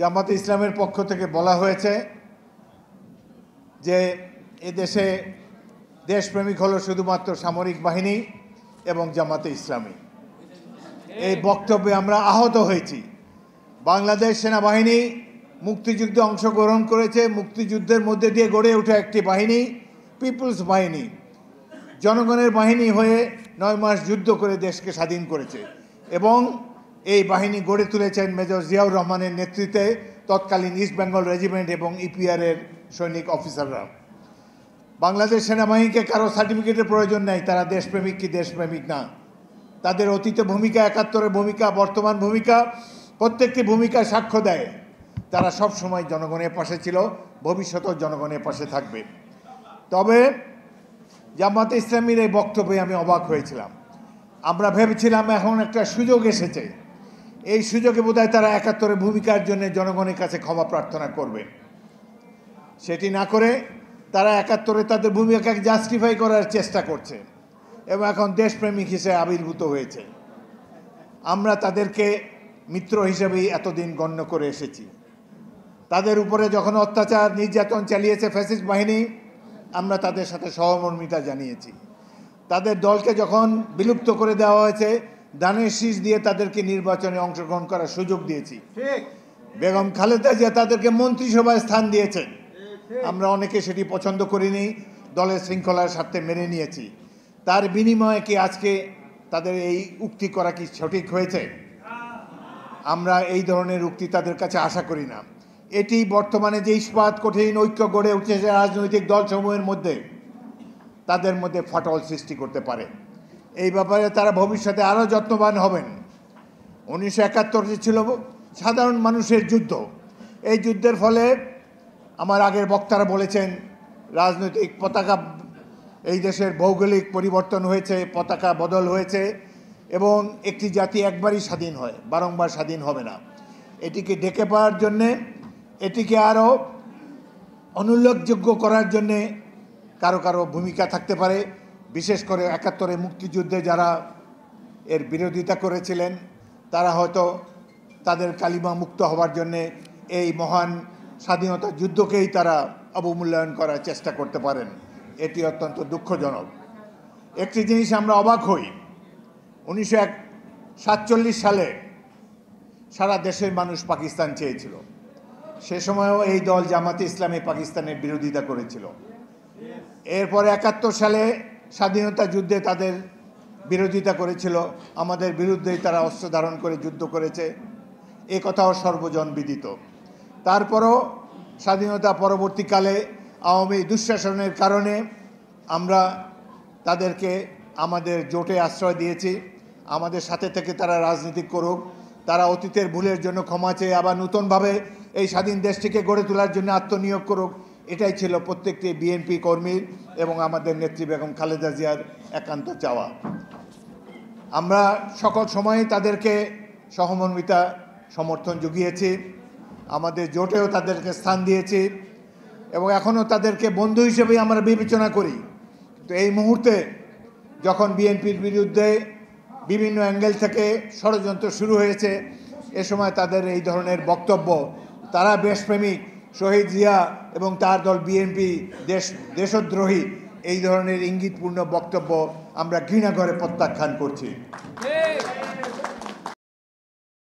জামাতে ইসলামের পক্ষ থেকে বলা হয়েছে যে এদেশে দেশপ্রেমিক হলো শুধুমাত্র সামরিক বাহিনী এবং জামাতে ইসলামী। এই বক্তব্যে আমরা আহত হয়েছি। বাংলাদেশ সেনাবাহিনী মুক্তিযুদ্ধে অংশগ্রহণ করেছে, মুক্তিযুদ্ধের মধ্যে দিয়ে গড়ে ওঠা একটি বাহিনী, পিপলস বাহিনী, জনগণের বাহিনী হয়ে 9 মাস যুদ্ধ করে দেশকে স্বাধীন করেছে এবং এই বাহিনী গড়ে তুলেছেন মেজর জিয়াউর রহমানের নেতৃত্বে তৎকালীন ইস্ট বেঙ্গল রেজিমেন্ট এবং ইপিআরের সৈনিক অফিসাররা। বাংলাদেশ সেনাবাহিনীকে কারো সার্টিফিকেটের প্রয়োজন নেই, তারা দেশপ্রেমিক কি দেশপ্রেমিক না। তাদের অতীত ভূমিকা, 71-এর ভূমিকা, বর্তমান ভূমিকা, প্রত্যেকটি ভূমিকা সাক্ষ্য দেয় তারা সব সময় জনগণের পাশে ছিল, ভবিষ্যতেও জনগণের পাশে থাকবে। তবে জামাতে ইসলামীর এই বক্তব্যে আমি অবাক হয়েছিলাম। আমরা ভেবেছিলাম এখন একটা সুযোগ এসেছে, এই সুযোগে বোধহয় তারা 71-এর ভূমিকার জন্য জনগণের কাছে ক্ষমা প্রার্থনা করবে। সেটি না করে তারা 71-এ তাদের ভূমিকাকে জাস্টিফাই করার চেষ্টা করছে এবং এখন দেশপ্রেমিক হিসেবে আবির্ভূত হয়েছে। আমরা তাদেরকে মিত্র হিসেবেই এতদিন গণ্য করে এসেছি। তাদের উপরে যখন অত্যাচার নির্যাতন চালিয়েছে ফ্যাসিস্ট বাহিনী, আমরা তাদের সাথে সহমর্মিতা জানিয়েছি। তাদের দলকে যখন বিলুপ্ত করে দেওয়া হয়েছে, দানের শীষ দিয়ে তাদেরকে নির্বাচনে অংশগ্রহণ করার সুযোগ দিয়েছি। বেগম খালেদা জিয়া তাদেরকে মন্ত্রিসভায় স্থান দিয়েছেন, আমরা অনেকে সেটি পছন্দ করিনি, দলের শৃঙ্খলার স্বার্থে মেনে নিয়েছি। তার বিনিময়ে কি আজকে তাদের এই উক্তি করা কি সঠিক হয়েছে? আমরা এই ধরনের উক্তি তাদের কাছে আশা করি না। এটি বর্তমানে যে ইস্পাত কঠিন ঐক্য গড়ে উঠেছে রাজনৈতিক দলসমূহের মধ্যে, তাদের মধ্যে ফাটল সৃষ্টি করতে পারে। এই ব্যাপারে তারা ভবিষ্যতে আরও যত্নবান হবেন। 1971 ছিল সাধারণ মানুষের যুদ্ধ। এই যুদ্ধের ফলে আমার আগের বক্তারা বলেছেন রাজনৈতিক পতাকা, এই দেশের ভৌগোলিক পরিবর্তন হয়েছে, পতাকা বদল হয়েছে এবং একটি জাতি একবারই স্বাধীন হয়, বারংবার স্বাধীন হবে না। এটিকে ঢেকে পাওয়ার জন্যে, এটিকে আরও অনুল্লেখযোগ্য করার জন্যে কারো কারো ভূমিকা থাকতে পারে। বিশেষ করে 71-এ মুক্তিযুদ্ধে যারা এর বিরোধিতা করেছিলেন, তারা হয়তো তাদের কালিমা মুক্ত হওয়ার জন্যে এই মহান স্বাধীনতা যুদ্ধকেই তারা অবমূল্যায়ন করার চেষ্টা করতে পারেন। এটি অত্যন্ত দুঃখজনক। একটি জিনিস আমরা অবাক হই, 1947 সালে সারা দেশের মানুষ পাকিস্তান চেয়েছিল। সে সময়ও এই দল জামাতে ইসলামী পাকিস্তানের বিরোধিতা করেছিল। এরপরে 71 সালে স্বাধীনতা যুদ্ধে তাদের বিরোধিতা করেছিল, আমাদের বিরুদ্ধেই তারা অস্ত্র ধারণ করে যুদ্ধ করেছে, এ কথাও সর্বজন বিদিত। তারপরও স্বাধীনতা পরবর্তীকালে আওয়ামী দুঃশাসনের কারণে আমরা তাদেরকে আমাদের জোটে আশ্রয় দিয়েছি। আমাদের সাথে থেকে তারা রাজনীতি করুক, তারা অতীতের ভুলের জন্য ক্ষমা চেয়ে আবার নতুনভাবে এই স্বাধীন দেশটিকে গড়ে তোলার জন্য আত্মনিয়োগ করুক, এটাই ছিল প্রত্যেকটি বিএনপি কর্মীর এবং আমাদের নেত্রী বেগম খালেদা জিয়ার একান্ত চাওয়া। আমরা সকল সময়ে তাদেরকে সহমর্মিতা সমর্থন জুগিয়েছি, আমাদের জোটেও তাদেরকে স্থান দিয়েছি এবং এখনও তাদেরকে বন্ধু হিসেবেই আমরা বিবেচনা করি। তো এই মুহূর্তে যখন বিএনপির বিরুদ্ধে বিভিন্ন অ্যাঙ্গেল থেকে ষড়যন্ত্র শুরু হয়েছে, এ সময় তাদের এই ধরনের বক্তব্য, তারা দেশপ্রেমিক, শহীদ জিয়া এবং তার দল বিএনপি দেশদ্রোহী, এই ধরনের ইঙ্গিতপূর্ণ বক্তব্য আমরা ঘৃণা করে প্রত্যাখ্যান করছি।